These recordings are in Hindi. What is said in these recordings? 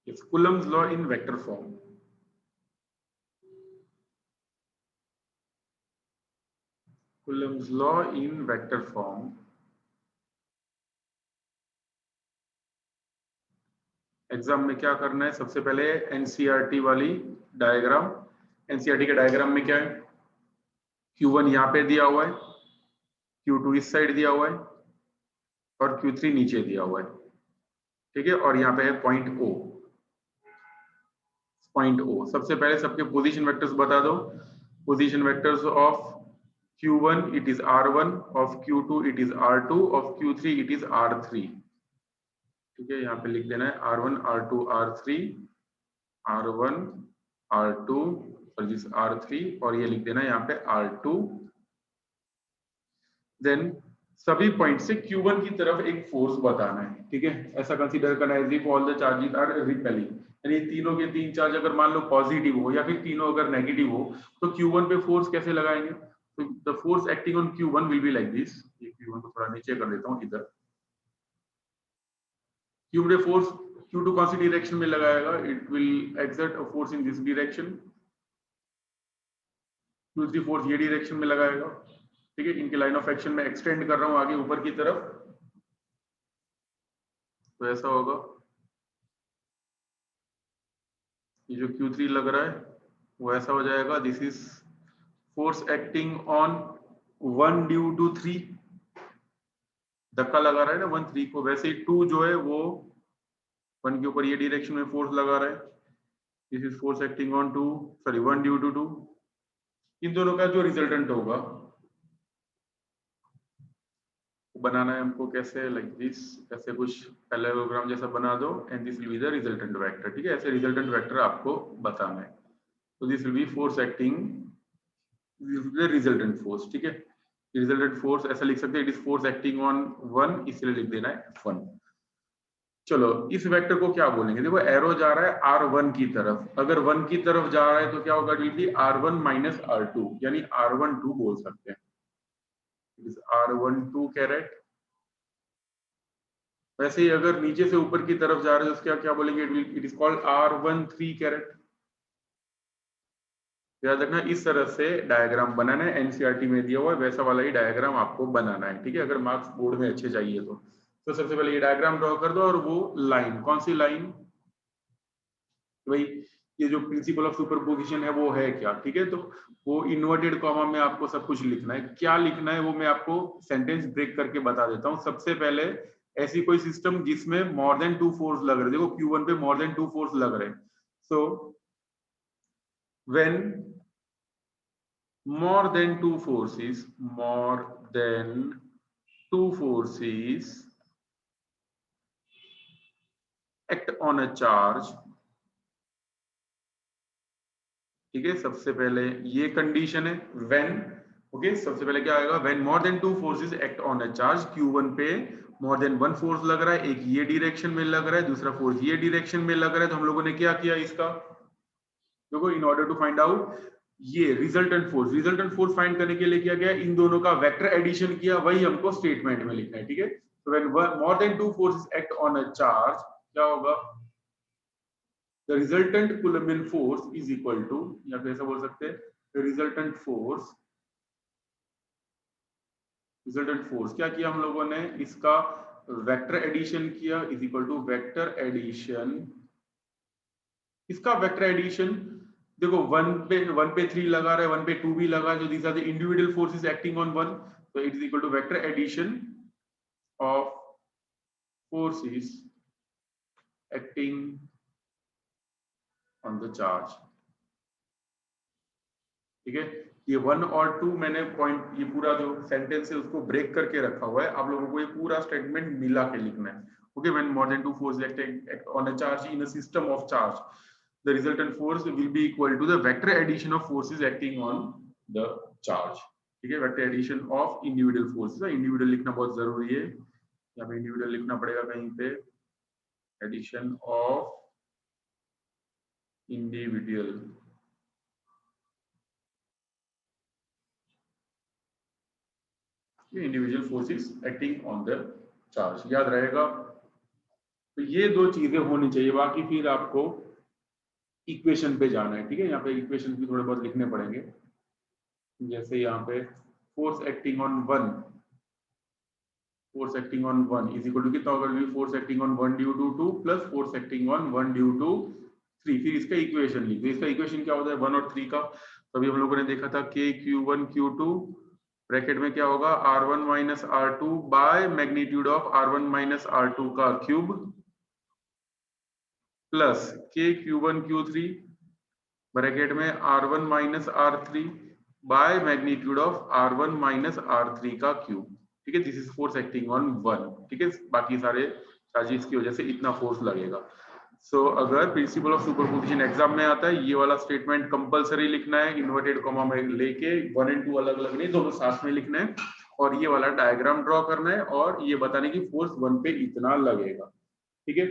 It's Coulomb's law in vector form. Coulomb's law in vector form. Exam में क्या करना है, सबसे पहले एनसीईआरटी वाली डायग्राम। एनसीईआरटी के डायग्राम में क्या है, Q1 यहाँ पे दिया हुआ है, Q2 इस साइड दिया हुआ है और Q3 नीचे दिया हुआ है, ठीक है। और यहाँ पे है पॉइंट O। पॉइंट O सबसे पहले सबके पोजीशन वेक्टर्स बता दो। Position vectors of Q1 it is R1, of Q2 it is R2, of Q3 it is R3, ठीक है। यहाँ पे लिख देना है R1 R2 R3, R1 R2 और जिस R3, और ये लिख देना है यहाँ पे R2। देन सभी पॉइंट से Q1 की तरफ एक फोर्स बताना है, ठीक है। ऐसा कंसीडर करना है if all the charges are repelling, यानी तीनों के तीन चार्ज अगर मान लो पॉजिटिव हो या फिर तीनों अगर नेगेटिव हो तो Q1 पे फोर्स कैसे लगाएंगे। तो the force acting on Q1 will be like this. ये Q1 को थोड़ा नीचे कर देता हूँ इधर। Q पे फोर्स Q2 कौन सी डायरेक्शन में लगाएगा, it will exert a force in this direction. Q3 force ये डायरेक्शन में लगाएगा, ठीक है। इनके लाइन ऑफ एक्शन में एक्सटेंड कर रहा हूँ आगे ऊपर की तरफ, तो ऐसा होगा। ये जो Q3 लग रहा है वो ऐसा हो जाएगा, this is force acting on 1 due to 3, धक्का लगा रहा है ना 1 3 को, वैसे ही 2 जो है वो 1 के ऊपर ये डायरेक्शन में फोर्स लगा रहा है। This is force acting on 2, sorry 1 due to 2। इन दोनों का जो रिजल्टेंट होगा बनाना है हमको कैसे, लाइक दिस, ऐसे कुछ पैरेललोग्राम जैसा बना दो and this will be the resultant vector, ठीक है। ऐसे रिजल्टेंट वेक्टर आपको बताना है। तो this will be force acting, resultant force, ठीक है। रिजल्टेंट फोर्स ऐसा लिख सकते हैं, it is force acting on 1, इसलिए लिख देना है F1। चलो इस वेक्टर को क्या बोलेंगे, देखो एरो जा रहा है R1 की तरफ, अगर 1 की तरफ जा रहा है तो क्या होगा, it will be R1 minus R2, यानी R12 बोल सकते हैं। It is R12 caret. वैसे ही अगर नीचे से ऊपर की तरफ जा रहे हैं तो उसका क्या बोलेंगे, it is called R13 carat. याद रखना इस तरह से डायग्राम बनाना है, एनसीईआरटी में दिया हुआ है वैसा वाला ही डायग्राम आपको बनाना है, ठीक है। अगर मार्क्स बोर्ड में अच्छे चाहिए तो सबसे पहले ये डायग्राम ड्रॉ कर दो, और वो लाइन कौन सी लाइन, भाई ये जो प्रिंसिपल ऑफ सुपरपोजिशन है वो है क्या, ठीक है। तो वो इन्वर्टेड कॉमा में आपको सब कुछ लिखना है, क्या लिखना है वो मैं आपको सेंटेंस ब्रेक करके बता देता हूँ। सबसे पहले ऐसी कोई सिस्टम जिसमें मोर देन 2 फोर्स लग रहे, देखो Q1 पे मोर देन 2 फोर्स लग रहे, so when more than two forces, more than two forces act on a charge, ठीक है। सबसे पहले ये कंडीशन है when, ओके। सबसे पहले क्या आएगा, when more than two forces act on a charge, Q1 पे more than one force लग रहा है, एक ये डायरेक्शन में लग रहा है, दूसरा फोर्स ये डायरेक्शन में लग रहा है। तो हम लोगों ने क्या किया इसका, देखो in order to find out ये रिजल्टेंट फोर्स फाइंड करने के लिए क्या गया, इन दोनों का वेक्टर एडिशन किया, वही हमको स्टेटमेंट में लिखना है, ठीक है। तो when more than two forces act on a charge, क्या होगा, the resultant Coulombian force is equal to, या फिर ऐसा बोल सकते हैं रिजल्टेंट फोर्स क्या किया हम लोगों ने, इसका वेक्टर एडिशन किया, is equal to vector addition, इसका वेक्टर एडिशन। देखो 1 पे 3 लगा रहा है, 1 पे 2 भी लगा, जो these are the individual forces acting on 1, तो it is equal to vector addition of forces acting on the charge, ठीक है। ये 1 और 2 मैंने पॉइंट, ये पूरा जो सेंटेंस है उसको ब्रेक करके रखा हुआ है, आप लोगों को ये पूरा स्टेटमेंट मिला के लिखना है, okay. When more then 2 forces act on a charge in a system of charge, the resultant force will be equal to the vector addition of forces acting on the charge, ठीक है। Vector addition of individual forces, individual लिखना बहुत जरूरी है, यहाँ पे इंडिविजुअल लिखना पड़ेगा कहीं पे, addition of individual, individual forces acting on the charge, याद रहेगा। तो ये दो चीजें होनी चाहिए, बाकी फिर आपको इक्वेशन पे जाना है। ठीक है, यहाँ पे इक्वेशन भी थोड़े बहुत लिखने पड़ेंगे। जैसे यहाँ पे force acting on one, force acting on one is equal to कितना होगा, force acting on one due to two plus force acting on one due to three. फिर इसका इक्वेशन लिख दो। इसका इक्वेशन क्या होता है, वन और थ्री का। तो अभी हम लोगों ने देखा था K Q one Q two bracket में क्या होगा, R one minus R two by magnitude of R one minus R two का cube plus K Q one Q three bracket में R one minus R three by magnitude of R one minus R three का क्यूब। ठीक है, this is force acting on one. ठीक है, बाकी सारे चार्जेस की वजह से इतना फोर्स लगेगा। सो अगर प्रिंसिपल ऑफ सुपरपोजिशन एग्जाम में आता है, ये वाला स्टेटमेंट कंपलसरी लिखना है, इन्वर्टेड कॉमा में लेके, वन एंड टू अलग अलग नहीं, दोनों साथ में लिखना है, और ये वाला डायग्राम ड्रॉ करना है और ये बताने की फोर्स वन पे इतना लगेगा। ठीक है,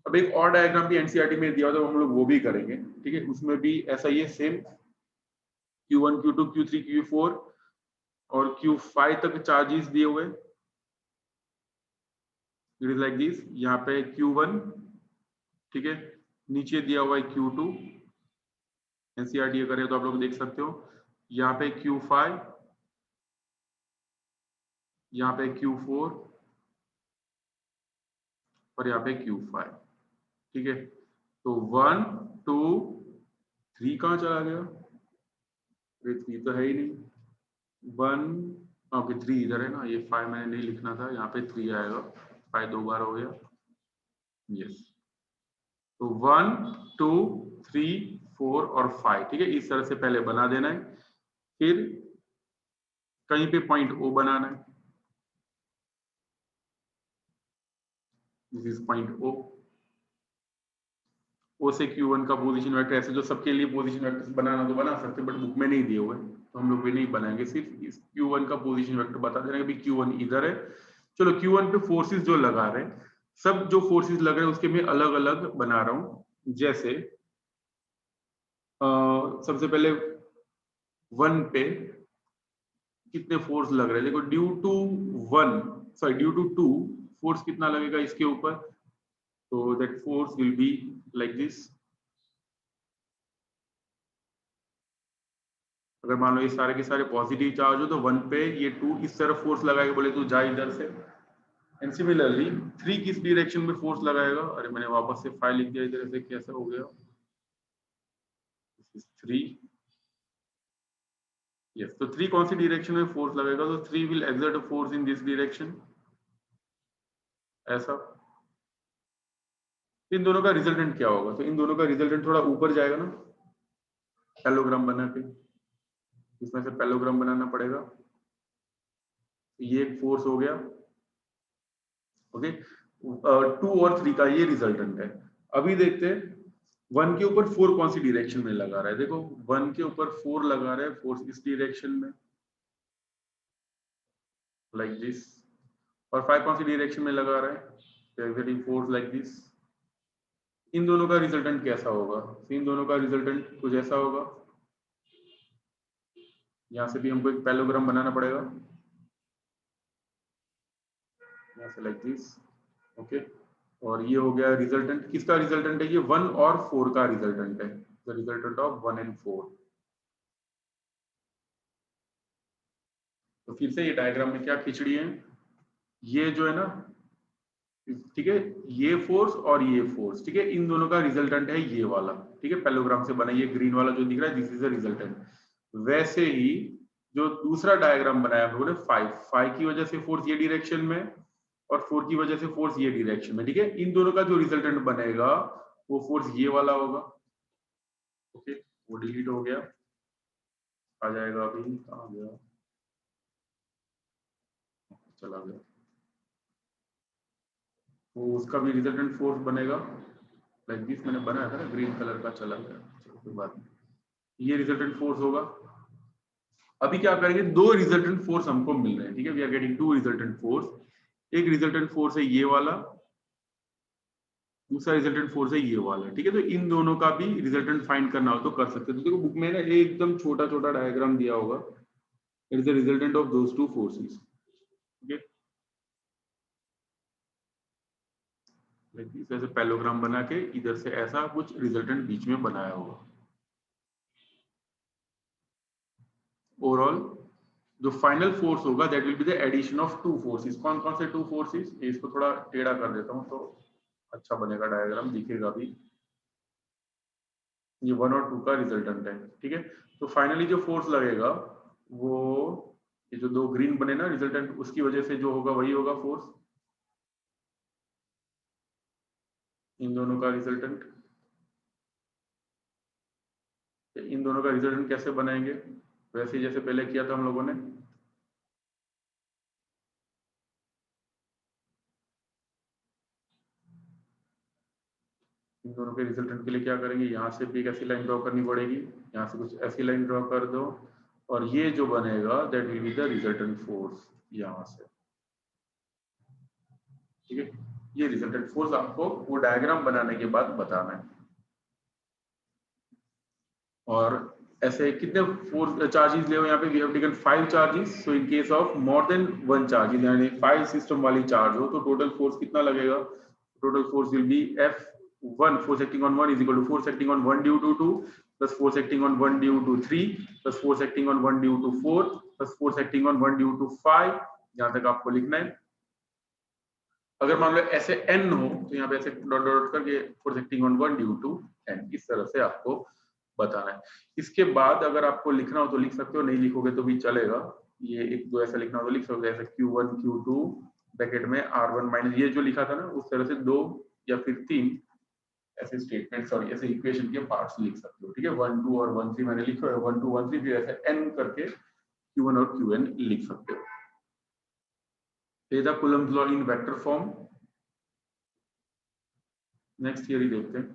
अब एक और डायग्राम भी एनसीईआरटी में दिया हुआ तो हम लोग वो भी करेंगे। ठीक है, उसमें भी ऐसा ही है same, Q1 Q2 Q3 Q4 और Q5 तक चार्जेस दिए हुए। इट इज लाइक दिस, यहाँ पे Q1, ठीक है, नीचे दिया हुआ है Q2, एनसीईआरटी करें तो आप लोग देख सकते हो, यहाँ पे Q5, यहाँ पे Q4 और यहाँ पे Q5। ठीक है, तो 1 2 3 कहाँ चला गया, 3 तो है ही नहीं, 1 ओके 3 इधर है ना, ये 5 मैंने नहीं लिखना था, यहाँ पे 3 आएगा, 5 दो बार हो गया, यस। तो 1 2 3 4 और 5, ठीक है, इस तरह से पहले बना देना है। फिर कहीं पे पॉइंट O बनाना है, this is point O। O से Q1 का पोजीशन वेक्टर, ऐसे जो सबके लिए पोजीशन वेक्टर बनाना तो बना सकते, बट बुक में नहीं दिए हुए तो हम लोग भी नहीं बनाएंगे, सिर्फ इस Q1 का पोजीशन वेक्टर बता देना कि Q1 इधर है। चलो Q1 पे फोर्सेस जो लगा रहे हैं, सब जो फोर्सेस लग रहे हैं उसके मैं अलग अलग बना रहा हूं। जैसे सबसे पहले 1 पे कितने फोर्स लग रहे हैं, देखो due to 1 sorry due to 2 force कितना लगेगा इसके ऊपर, तो that force will be like this. अगर मान लो ये सारे के सारे पॉजिटिव चार्ज हो तो 1 पे ये 2 इस तरफ फोर्स लगाएगा, बोले तो जा इधर से। एंड सिमिलरली 3 किस डायरेक्शन में फोर्स लगाएगा, अरे मैंने वापस से 5 लिख दिया इधर से, कैसा हो गया, 3, यस। तो 3 कौन सी डायरेक्शन में फोर्स लगाएगा, तो 3 will exert a force in this direction, ऐसा। इन दोनों का रिजल्टेंट क्या होगा, तो इन दोनों का रिजल्टेंट थोड़ा ऊपर जाएगा ना, पैलोग्राम बना के, इसमें से पैलोग्राम बनाना पड़ेगा। ये एक फोर्स हो गया, ओके। 2 और 3 का ये रिजल्टेंट है। अभी देखते हैं 1 के ऊपर 4 कौन सी डायरेक्शन में लगा रहा है, देखो 1 के ऊपर 4 लगा रहा है, फोर्स इस डायरेक्शन में लाइक दिस, और 5 कौन सी डायरेक्शन में लगा रहा है, एक्सिटिंग फोर्स लाइक दिस। इन दोनों का रिजल्टेंट कैसा होगा, इन दोनों का रिजल्टेंट कुछ ऐसा होगा। यहाँ से भी हमको एक पैलोग्राम बनाना पड़ेगा, यहाँ से लाइक दिस, ओके। और ये हो गया रिजल्टेंट, किसका रिजल्टेंट है, ये 1 और 4 का रिजल्टेंट है, द रिजल्टेंट ऑफ 1 एंड 4। तो फिर से ये डायग्राम में क्या खिचड़ी है, ये जो है ना, ठीक है, ये फोर्स और ये फोर्स, ठीक है, इन दोनों का रिजल्टेंट है ये वाला, ठीक है, पैलोग्राम से बना, ये ग्रीन वाला जो दिख रहा है दिस इज द रिजल्टेंट। वैसे ही जो दूसरा डायग्राम बनाया हम लोगों ने, 5 की वजह से फोर्स ये डायरेक्शन में और 4 की वजह से फोर्स ये डायरेक्शन में, ठीक है, इन दोनों का जो रिजल्टेंट बनेगा वो फोर्स ये वाला होगा, ओके। वो डिलीट हो गया, आ जाएगा, अभी आ गया, चला गया, वो उसका भी रिजल्टेंट फोर्स बनेगा लाइक दिस, मैंने बनाया था ना ग्रीन कलर का, चला गया, चलो कोई बात नहीं, ये रिजल्टेंट फोर्स होगा। अभी क्या करेंगे, दो रिजल्टेंट फोर्स हमको मिल रहे हैं, ठीक है, we are getting 2 resultant force. एक रिजल्टेंट फोर्स है ये वाला, दूसरा रिजल्टेंट फोर्स है ये वाला, ठीक है। तो इन दोनों का भी रिजल्टेंट फाइंड करना हो तो कर सकते हैं। तो देखो बुक में ना एकदम छोटा छोटा डायग्राम दिया होगा, it is the resultant of those two forces, ठीक है। इस वजह से पैलोग्राम बना के इधर से ऐसा कुछ रिजल्टेंट बीच में बनाया होगा। ओवरऑल जो फाइनल फोर्स होगा that will be the addition of two forces. कौन कौन से टू फोर्सेस, इसको थोड़ा टेढ़ा कर देता हूँ तो अच्छा बनेगा, डायग्राम दिखेगा भी। ये 1 और 2 का रिजल्टेंट है, ठीक है। तो फाइनली जो फोर्स लगेगा वो ये जो दो ग्रीन बने ना रिजल्टेंट, उसकी वजह से जो होगा वही होगा फोर्स, इन दोनों का रिजल्टेंट। इन दोनों का रिजल्टेंट कैसे बनाएंगे, वैसे ही जैसे पहले किया था हम लोगों ने। इन दोनों के रिजल्टेंट के लिए क्या करेंगे, यहाँ से भी एक ऐसी लाइन ड्रॉ करनी पड़ेगी, यहाँ से कुछ ऐसी लाइन ड्रॉ कर दो, और ये जो बनेगा that will be the resultant force यहाँ से, ठीक है। ये रिजल्टेंट फोर्स आपको वो डायग्राम बनाने के बाद बताना है। और ऐसे कितने फोर्स चार्जेस ले, यहाँ पे we have taken 5 charges. So in case of more than 1 charges यानी 5 सिस्टम वाली चार्ज हो तो टोटल फोर्स कितना लगेगा, total force will B F1 force acting on 1 is equal to force acting on 1 due to 2 plus force acting on 1 due to 3 plus force acting on 1 due to 4 plus force acting on 1 due to 5। यहाँ तक आपको लिखना है। अगर मान लो ऐसे n हो तो यहाँ पे ऐसे डॉट डॉट करके force acting on 1 due to n, इस तरह से आपको बताना है। इसके बाद अगर आपको लिखना हो तो लिख सकते हो, नहीं लिखोगे तो भी चलेगा। ये एक दो ऐसा लिखना हो तो लिख सकते हो, जैसे Q1 Q2 ब्रैकेट में R1 माइनस ये जो लिखा था ना उस तरह से 2 या फिर 3 ऐसे स्टेटमेंट सॉरी ऐसे इक्वेशन के पार्ट्स लिख सकते हो, ठीक है। 1 2 और 1 3 मैंने लिखा है, 1 2 1 3 फिर ऐसे n करके Q1 और Qn लिख सकते हो। Coulomb's law in vector form. Next theory देखते हैं।